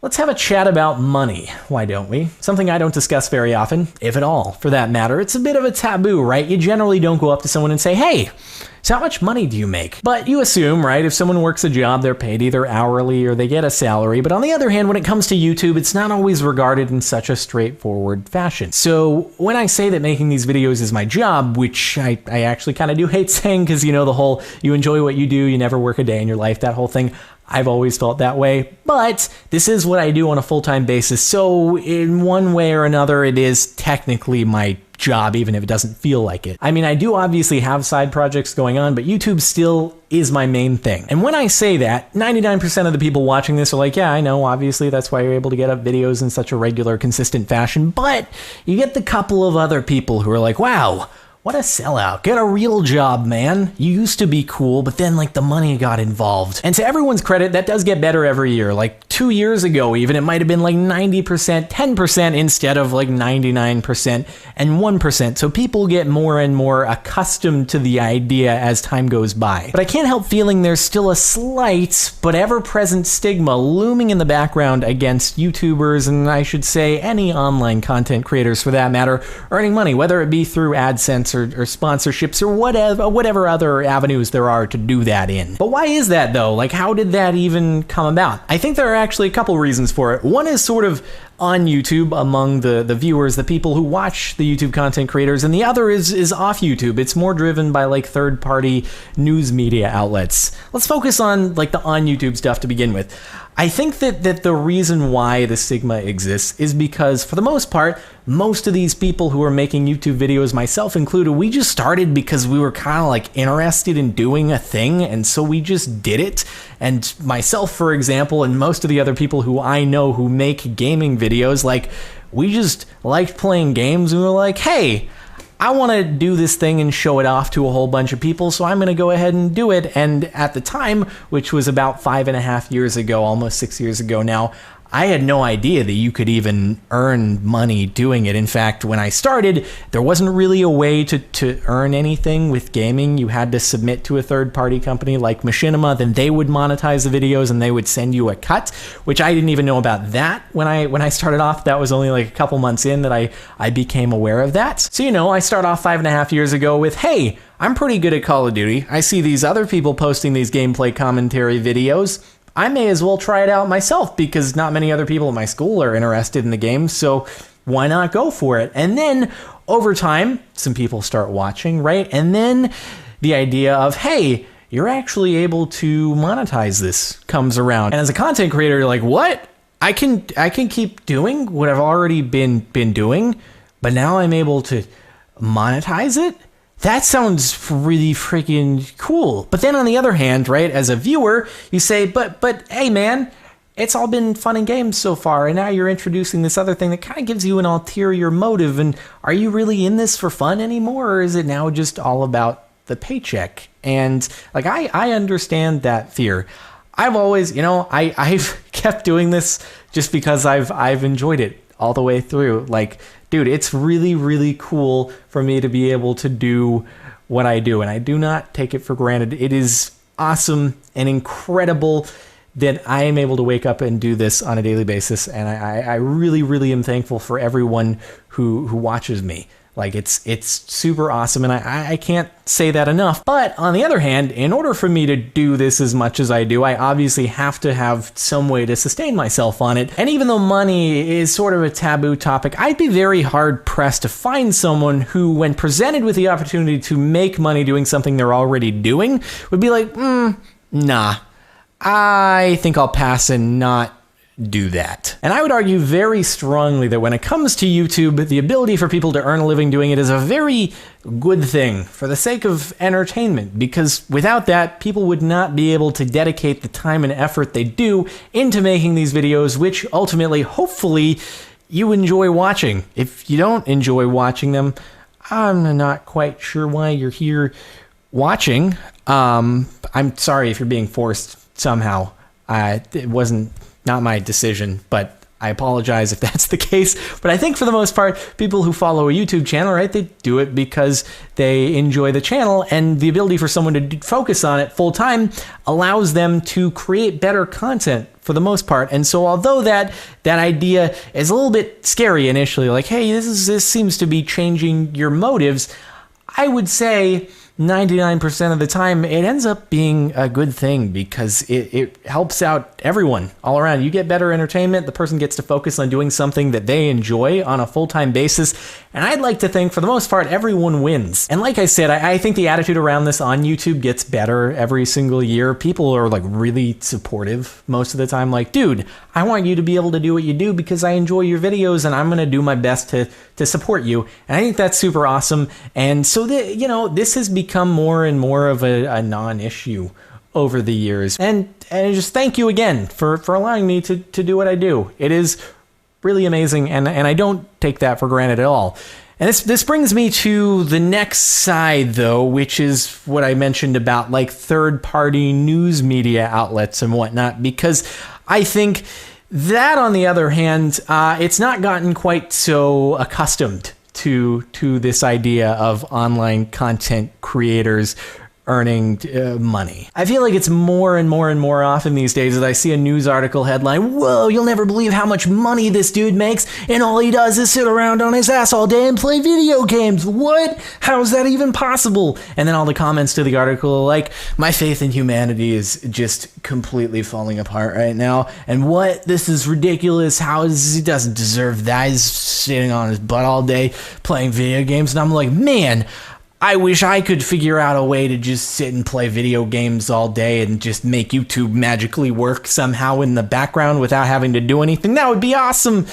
Let's have a chat about money, why don't we? Something I don't discuss very often, if at all, for that matter. It's a bit of a taboo, right? You generally don't go up to someone and say, hey, so how much money do you make? But you assume, right, if someone works a job, they're paid either hourly or they get a salary. But on the other hand, when it comes to YouTube, it's not always regarded in such a straightforward fashion. So when I say that making these videos is my job, which I actually kind of do hate saying, because you know the whole, you enjoy what you do, you never work a day in your life, that whole thing, I've always felt that way, but this is what I do on a full-time basis, so in one way or another, it is technically my job, even if it doesn't feel like it. I mean, I do obviously have side projects going on, but YouTube still is my main thing. And when I say that, 99% of the people watching this are like, yeah, I know, obviously, that's why you're able to get up videos in such a regular, consistent fashion, but you get the couple of other people who are like, wow, what a sellout. Get a real job, man. You used to be cool, but then like the money got involved. And to everyone's credit, that does get better every year. Like 2 years ago, even, it might have been like 90%, 10% instead of like 99% and 1%. So people get more and more accustomed to the idea as time goes by. But I can't help feeling there's still a slight but ever-present stigma looming in the background against YouTubers, and I should say any online content creators for that matter, earning money, whether it be through AdSense or sponsorships or whatever other avenues there are to do that in. But why is that though? Like, how did that even come about? I think there are actually a couple reasons for it. One is sort of on YouTube among the viewers, the people who watch the YouTube content creators, and the other is off YouTube. It's more driven by like third-party news media outlets. Let's focus on like the on YouTube stuff to begin with. I think that the reason why the stigma exists is because, for the most part, most of these people who are making YouTube videos, myself included, we just started because we were kind of like interested in doing a thing, and so we just did it. And myself, for example, and most of the other people who I know who make gaming videos, like, we just liked playing games, and we were like, hey, I want to do this thing and show it off to a whole bunch of people, so I'm going to go ahead and do it. And at the time, which was about 5.5 years ago, almost 6 years ago now, I had no idea that you could even earn money doing it. In fact, when I started, there wasn't really a way to earn anything with gaming. You had to submit to a third-party company like Machinima, then they would monetize the videos and they would send you a cut, which I didn't even know about that when I started off. That was only like a couple months in that I became aware of that. So, you know, I start off 5.5 years ago with, hey, I'm pretty good at Call of Duty. I see these other people posting these gameplay commentary videos. I may as well try it out myself because not many other people at my school are interested in the game, so why not go for it? And then over time, some people start watching, right? And then the idea of, hey, you're actually able to monetize this comes around. And as a content creator, you're like, what? I can keep doing what I've already been doing, but now I'm able to monetize it? That sounds really freaking cool. But then on the other hand, right, as a viewer, you say, but hey man, it's all been fun and games so far, and now you're introducing this other thing that kind of gives you an ulterior motive, and are you really in this for fun anymore, or is it now just all about the paycheck? And like, I understand that fear. I've always, you know, I've kept doing this just because I've enjoyed it all the way through. Like, dude, it's really, really cool for me to be able to do what I do, and I do not take it for granted. It is awesome and incredible that I am able to wake up and do this on a daily basis, and I really, really am thankful for everyone who watches me. Like, it's super awesome, and I can't say that enough. But on the other hand, in order for me to do this as much as I do, I obviously have to have some way to sustain myself on it. And even though money is sort of a taboo topic, I'd be very hard-pressed to find someone who, when presented with the opportunity to make money doing something they're already doing, would be like, nah, I think I'll pass and not do that. And I would argue very strongly that when it comes to YouTube, the ability for people to earn a living doing it is a very good thing for the sake of entertainment, because without that, people would not be able to dedicate the time and effort they do into making these videos, which ultimately, hopefully, you enjoy watching. If you don't enjoy watching them, I'm not quite sure why you're here watching. I'm sorry if you're being forced somehow. It wasn't not my decision, but I apologize if that's the case, but I think for the most part, people who follow a YouTube channel, right, they do it because they enjoy the channel, and the ability for someone to focus on it full time allows them to create better content for the most part. And so although that idea is a little bit scary initially, like, hey, this seems to be changing your motives, I would say 99% of the time, it ends up being a good thing because it helps out everyone all around. You get better entertainment. The person gets to focus on doing something that they enjoy on a full-time basis. And I'd like to think, for the most part, everyone wins. And like I said, I think the attitude around this on YouTube gets better every single year. People are like really supportive most of the time. Like, dude, I want you to be able to do what you do because I enjoy your videos and I'm going to do my best to support you. And I think that's super awesome. And so, this has become more and more of a non-issue over the years. And just thank you again for allowing me to do what I do. It is really amazing, and I don't take that for granted at all. And this brings me to the next side, though, which is what I mentioned about like third-party news media outlets and whatnot, because I think that, on the other hand, it's not gotten quite so accustomed to this idea of online content creators earning money. I feel like it's more and more and more often these days that I see a news article headline, whoa, you'll never believe how much money this dude makes, and all he does is sit around on his ass all day and play video games. What? How is that even possible? And then all the comments to the article are like, my faith in humanity is just completely falling apart right now. And what? This is ridiculous. He doesn't deserve that. He's sitting on his butt all day playing video games. And I'm like, man, I wish I could figure out a way to just sit and play video games all day and just make YouTube magically work somehow in the background without having to do anything. That would be awesome.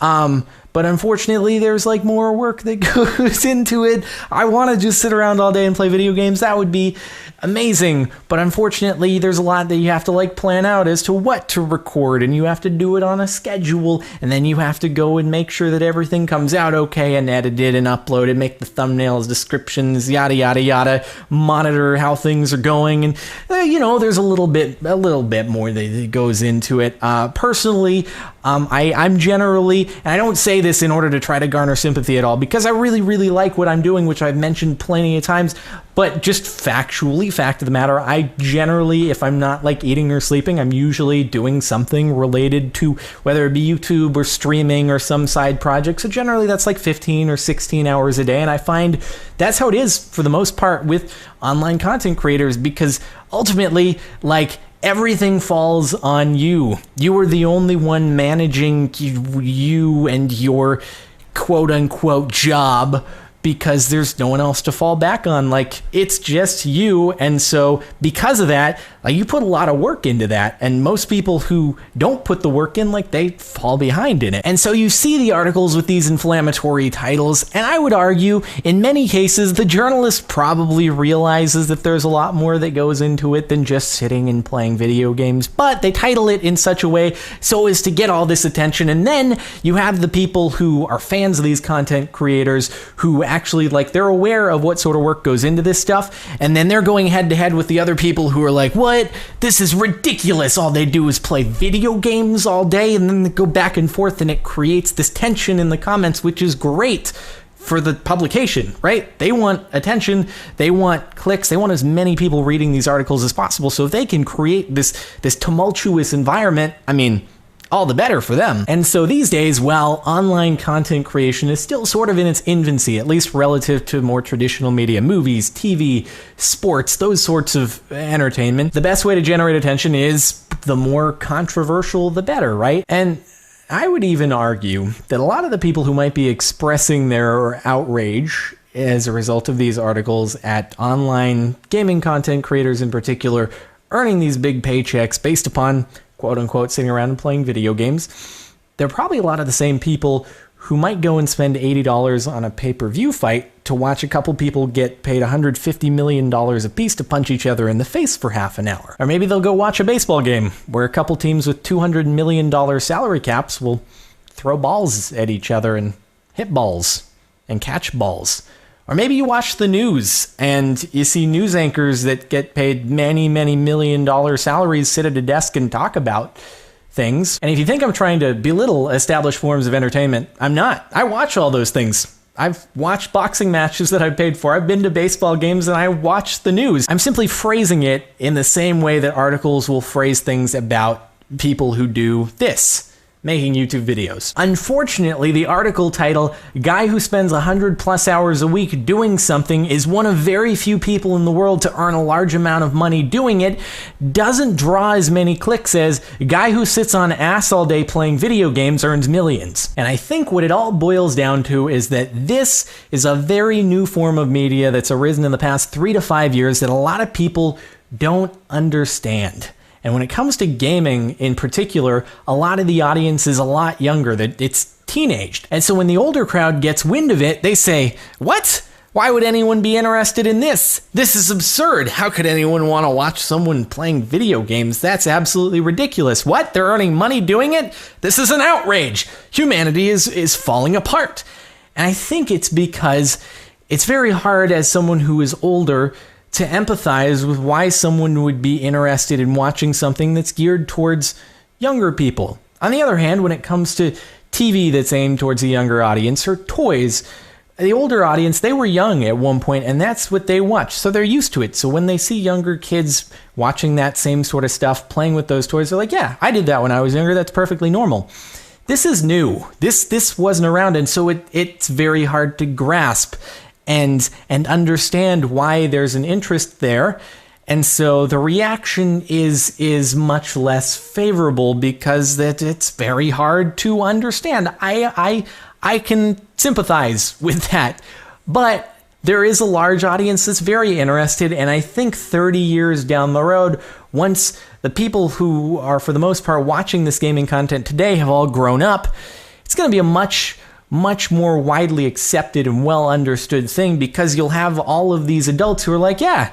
But unfortunately, there's like more work that goes into it. I want to just sit around all day and play video games. That would be amazing. But unfortunately, there's a lot that you have to like plan out as to what to record, and you have to do it on a schedule, and then you have to go and make sure that everything comes out okay and edit it and upload it, make the thumbnails, descriptions, yada, yada, yada, monitor how things are going. And, there's a little bit more that goes into it. Personally, I'm generally, and I don't say this in order to try to garner sympathy at all, because I really, really like what I'm doing, which I've mentioned plenty of times, but just factually, fact of the matter, I generally, if I'm not like eating or sleeping, I'm usually doing something related to whether it be YouTube or streaming or some side project. So generally that's like 15 or 16 hours a day. And I find that's how it is for the most part with online content creators, because ultimately, like, everything falls on you. You are the only one managing you and your quote unquote job, because there's no one else to fall back on. Like, it's just you. And so because of that, like, you put a lot of work into that. And most people who don't put the work in, like, they fall behind in it. And so you see the articles with these inflammatory titles. And I would argue in many cases, the journalist probably realizes that there's a lot more that goes into it than just sitting and playing video games. But they title it in such a way so as to get all this attention. And then you have the people who are fans of these content creators who actually, like, they're aware of what sort of work goes into this stuff, and then they're going head to head with the other people who are like, what? This is ridiculous. All they do is play video games all day, and then they go back and forth, and it creates this tension in the comments, which is great for the publication, right? They want attention, they want clicks, they want as many people reading these articles as possible. So if they can create this tumultuous environment, I mean, all the better for them. And so these days, while online content creation is still sort of in its infancy, at least relative to more traditional media, movies, TV, sports, those sorts of entertainment, the best way to generate attention is the more controversial, the better, right? And I would even argue that a lot of the people who might be expressing their outrage as a result of these articles at online gaming content creators in particular, earning these big paychecks based upon quote unquote sitting around and playing video games, they're probably a lot of the same people who might go and spend $80 on a pay-per-view fight to watch a couple people get paid $150 million a piece to punch each other in the face for half an hour. Or maybe they'll go watch a baseball game where a couple teams with $200 million salary caps will throw balls at each other and hit balls and catch balls. Or maybe you watch the news and you see news anchors that get paid many, many $1 million salaries sit at a desk and talk about things. And if you think I'm trying to belittle established forms of entertainment, I'm not. I watch all those things. I've watched boxing matches that I've paid for. I've been to baseball games and I watch the news. I'm simply phrasing it in the same way that articles will phrase things about people who do this, making YouTube videos. Unfortunately, the article title, "Guy Who Spends 100+ hours a week doing something is one of very few people in the world to earn a large amount of money doing it," doesn't draw as many clicks as "Guy Who Sits on Ass All Day Playing Video Games Earns Millions." And I think what it all boils down to is that this is a very new form of media that's arisen in the past 3 to 5 years that a lot of people don't understand. And when it comes to gaming in particular, a lot of the audience is a lot younger, that it's teenaged. And so when the older crowd gets wind of it, they say, "What? Why would anyone be interested in this? This is absurd. How could anyone want to watch someone playing video games? That's absolutely ridiculous. What? They're earning money doing it? This is an outrage. Humanity is falling apart." And I think it's because it's very hard as someone who is older to empathize with why someone would be interested in watching something that's geared towards younger people. On the other hand, when it comes to TV that's aimed towards a younger audience, or toys, the older audience, they were young at one point and that's what they watch, so they're used to it. So when they see younger kids watching that same sort of stuff, playing with those toys, they're like, "Yeah, I did that when I was younger, that's perfectly normal." This is new. This wasn't around, and so it's very hard to grasp and understand why there's an interest there. And so the reaction is much less favorable because it's very hard to understand. I can sympathize with that, but there is a large audience that's very interested, and I think 30 years down the road, once the people who are for the most part watching this gaming content today have all grown up, it's going to be a much more widely accepted and well understood thing, because you'll have all of these adults who are like, "Yeah,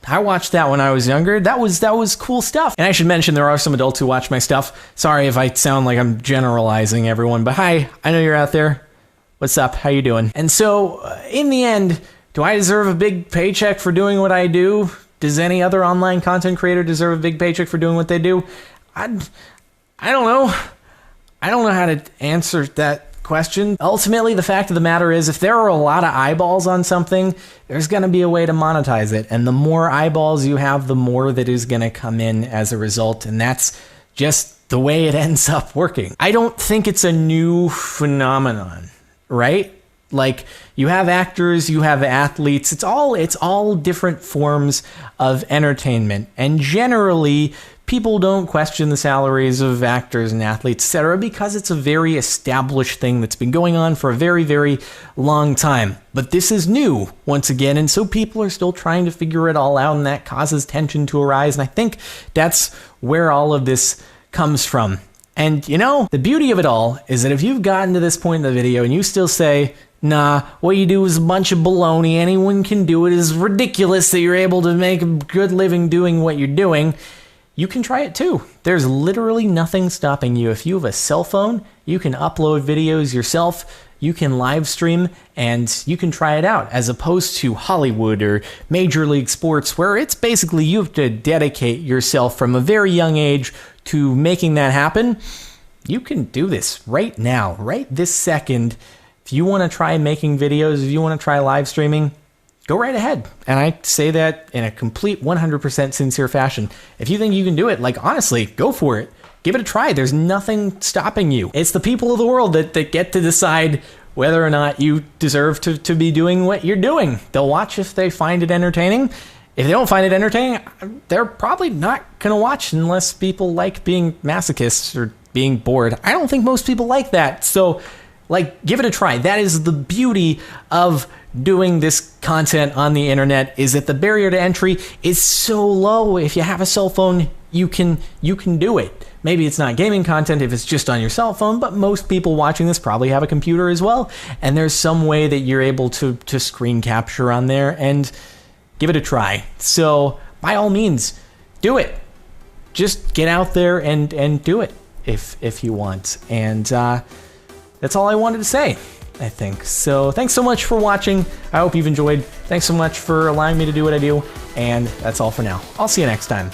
I watched that when I was younger. That was cool stuff." And I should mention there are some adults who watch my stuff. Sorry if I sound like I'm generalizing everyone, but hi, I know you're out there. What's up? How you doing? And so in the end, do I deserve a big paycheck for doing what I do? Does any other online content creator deserve a big paycheck for doing what they do? I don't know. I don't know how to answer that question. Ultimately, the fact of the matter is, if there are a lot of eyeballs on something, there's going to be a way to monetize it. And the more eyeballs you have, the more that is going to come in as a result. And that's just the way it ends up working. I don't think it's a new phenomenon, right? Like, you have actors, you have athletes, it's all different forms of entertainment. And generally, people don't question the salaries of actors and athletes, etc., because it's a very established thing that's been going on for a very, very long time. But this is new, once again, and so people are still trying to figure it all out, and that causes tension to arise, and I think that's where all of this comes from. And, you know, the beauty of it all is that if you've gotten to this point in the video and you still say, "Nah, what you do is a bunch of baloney, anyone can do it, it's ridiculous that you're able to make a good living doing what you're doing," you can try it too. There's literally nothing stopping you. If you have a cell phone, you can upload videos yourself, you can live stream, and you can try it out, as opposed to Hollywood or Major League Sports, where it's basically you have to dedicate yourself from a very young age to making that happen. You can do this right now, right this second. If you want to try making videos, if you want to try live streaming, go right ahead. And I say that in a complete 100% sincere fashion. If you think you can do it, like, honestly, go for it. Give it a try. There's nothing stopping you. It's the people of the world that get to decide whether or not you deserve to be doing what you're doing. They'll watch if they find it entertaining. If they don't find it entertaining, they're probably not going to watch unless people like being masochists or being bored. I don't think most people like that. So, like, give it a try. That is the beauty of doing this content on the internet, is that the barrier to entry is so low. If you have a cell phone, you can do it. Maybe it's not gaming content if it's just on your cell phone, but most people watching this probably have a computer as well. And there's some way that you're able to screen capture on there and give it a try. So by all means, do it. Just get out there and do it if you want. And that's all I wanted to say, I think. So thanks so much for watching. I hope you've enjoyed. Thanks so much for allowing me to do what I do. And that's all for now. I'll see you next time.